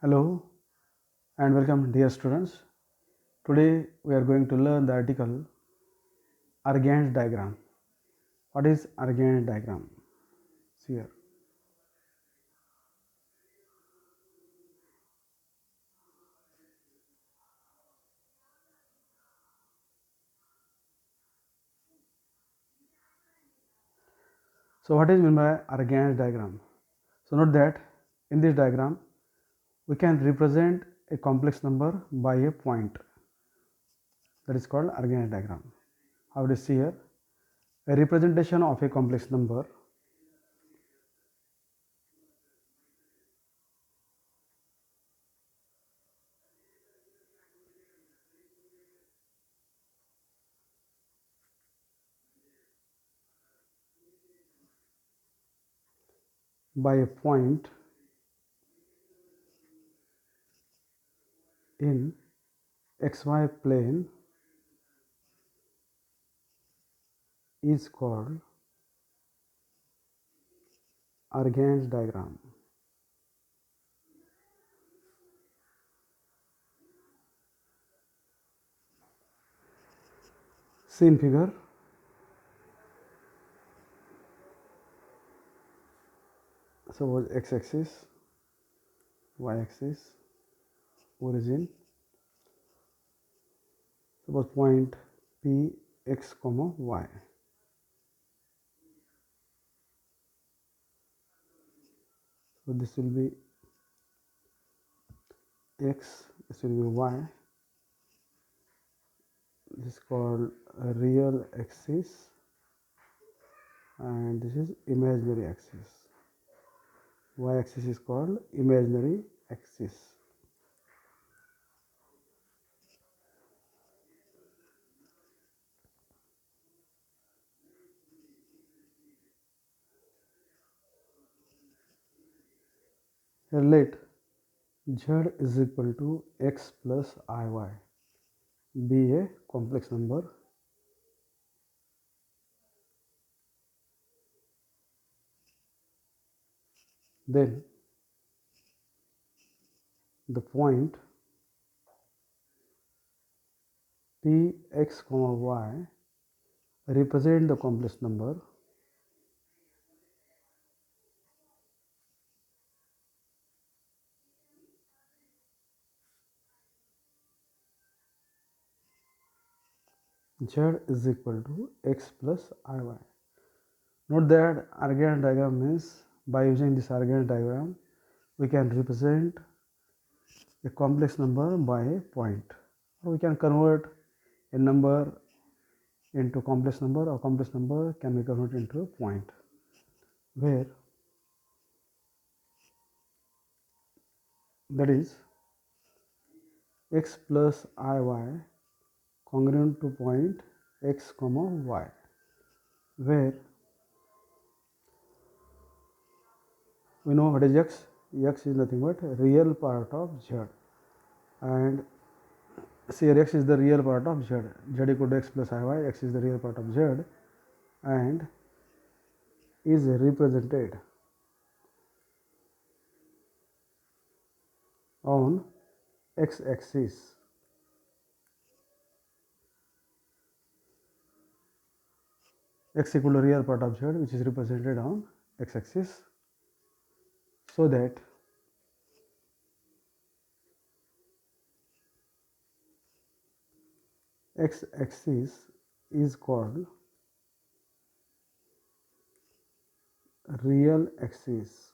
Hello and welcome dear students. Today we are going to learn the article Argand diagram. What is Argand diagram? See here. So what is meant by Argand diagram? So note that in this diagram we can represent a complex number by a point. That is called Argand diagram. How it is see here? A representation of a complex number by a point in xy plane is called Argand diagram. See in figure. Suppose x-axis, y-axis, origin. Suppose point P x comma y. So this will be x, this will be y. This is called a real axis and this is imaginary axis. Y axis is called imaginary axis. Here let z is equal to x plus iy be a complex number. Then the point P x comma y represent the complex number z is equal to x plus iy. Note that Argand diagram means by using this Argand diagram we can represent a complex number by a point, or we can convert a number into complex number, or complex number can be converted into a point, where that is x plus iy congruent to point x comma y, where we know what is x. X is nothing but real part of z, and see here x is the real part of z. Z equal to x plus iy. X is the real part of z and is represented on x-axis. X equal to real part of z, which is represented on x-axis, so that x-axis is called real axis.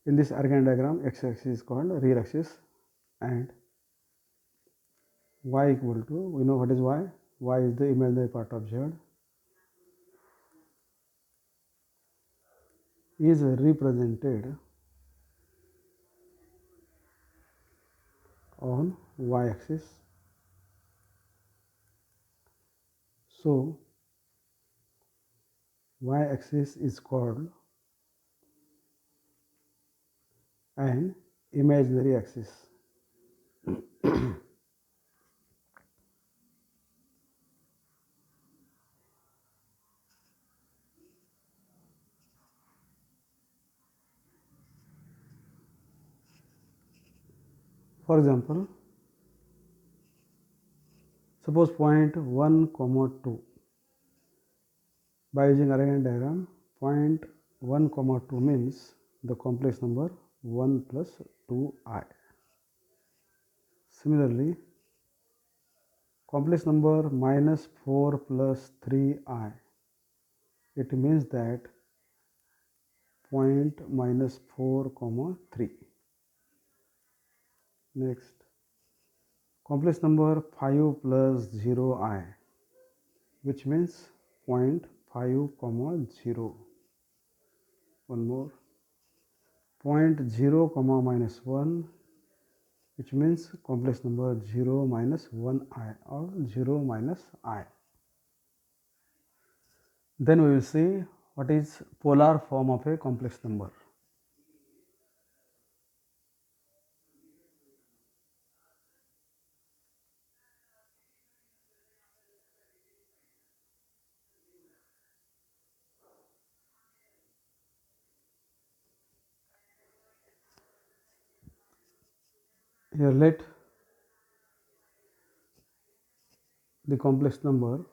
In this Argand diagram, x-axis is called real axis and y equal to, we know what is y. Y is the imaginary part of z, is represented on y-axis. So y-axis is called an imaginary axis. For example, suppose point 1 comma 2. By using Arrhenius diagram, point 1 comma 2 means the complex number 1 plus 2i. Similarly, complex number minus 4 plus 3i, it means that point minus 4 comma 3. Next, complex number 5 plus 0i, which means point 5 comma 0. One more, point 0 comma minus 1, which means complex number 0 minus 1i or 0 minus I. Then we will see what is polar form of a complex number. Here let the complex number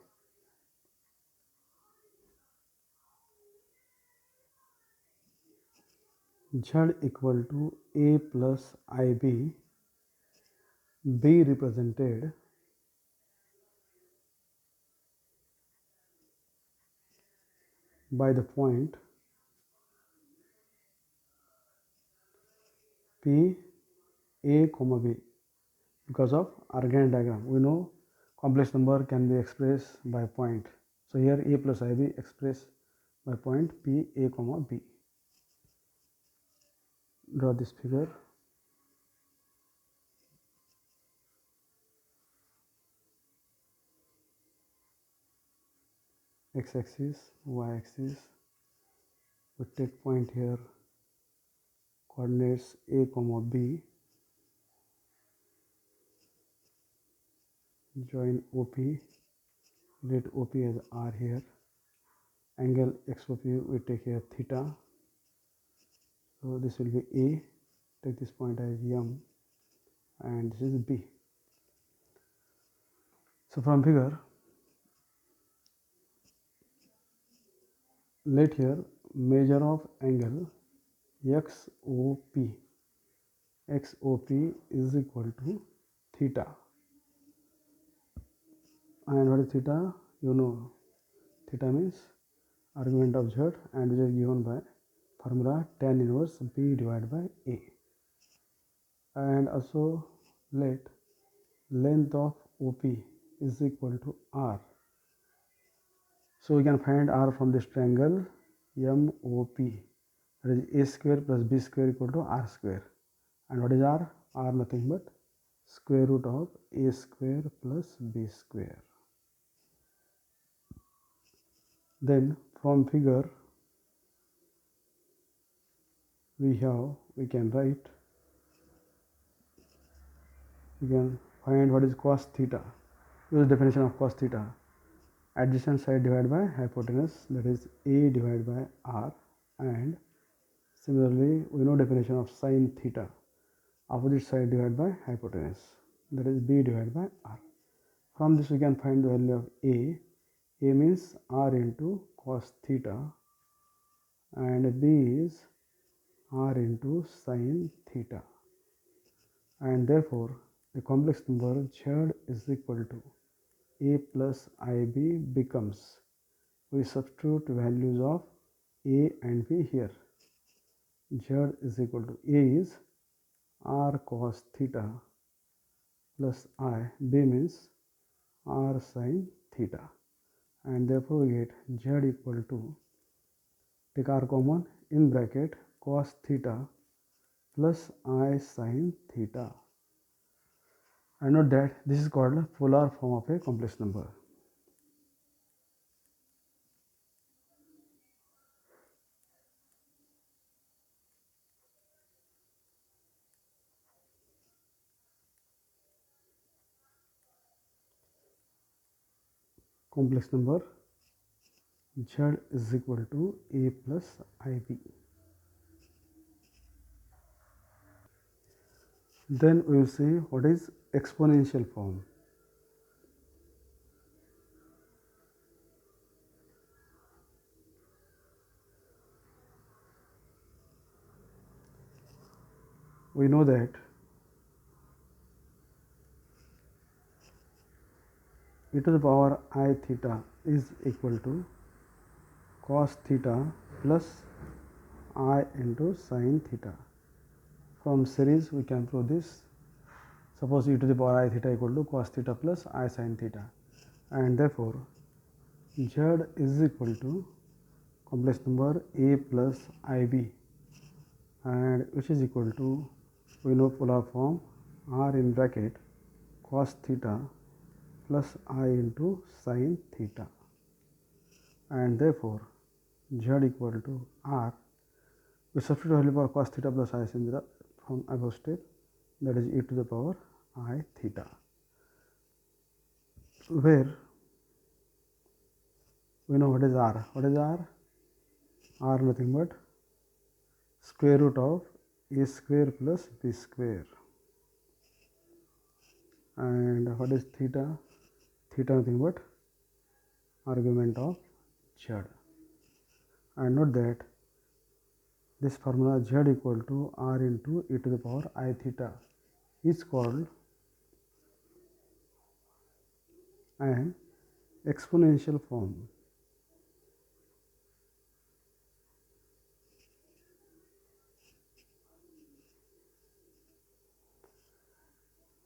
Z equal to A plus IB be represented by the point P A comma B. Because of Arrhenius diagram, we know complex number can be expressed by point. So here A plus IB expressed by point P A comma B. Draw this figure. X-axis, Y-axis. We take point here, coordinates A comma B. Join OP. Let OP as R here. Angle XOP we take here theta. So this will be A. Take this point as M, and this is B. So from figure, let here measure of angle XOP. XOP is equal to theta. And what is theta? You know, theta means argument of Z, and which is given by formula tan inverse B divided by A. And also let length of OP is equal to R. So we can find R from this triangle MOP. That is A square plus B square equal to R square. And what is R? R nothing but square root of A square plus B square. Then from figure we can find what is cos theta. Use definition of cos theta. Adjacent side divided by hypotenuse, that is A divided by R. And similarly we know definition of sin theta. Opposite side divided by hypotenuse, that is B divided by R. From this we can find the value of A. A means R into cos theta, and B is R into sin theta. And therefore the complex number Z is equal to A plus IB becomes, we substitute values of A and B here. Z is equal to A is R cos theta plus I. B means R sin theta. And therefore we get Z equal to, take R common, in bracket cos theta plus I sin theta. And note that this is called polar form of a complex number. Complex number Z is equal to A plus IB. Then we will see what is exponential form. We know that e to the power I theta is equal to cos theta plus I into sin theta. From series we can prove this. Suppose e to the power I theta equal to cos theta plus I sin theta, and therefore z is equal to complex number a plus ib, and which is equal to, we know polar form, r in bracket cos theta plus I into sin theta, and therefore z equal to r. We substitute value for cos theta plus I sin theta from above step, that is e to the power I theta, where we know what is r. What is r? R nothing but square root of a square plus b square. And what is theta? Theta nothing but argument of z. And note that this formula z equal to r into e to the power I theta is called an exponential form.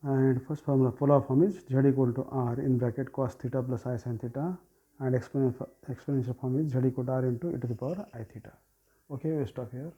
And first formula, polar form, is z equal to r in bracket cos theta plus I sin theta, and exponential form is z equal to r into e to the power I theta. Okay, we stop here.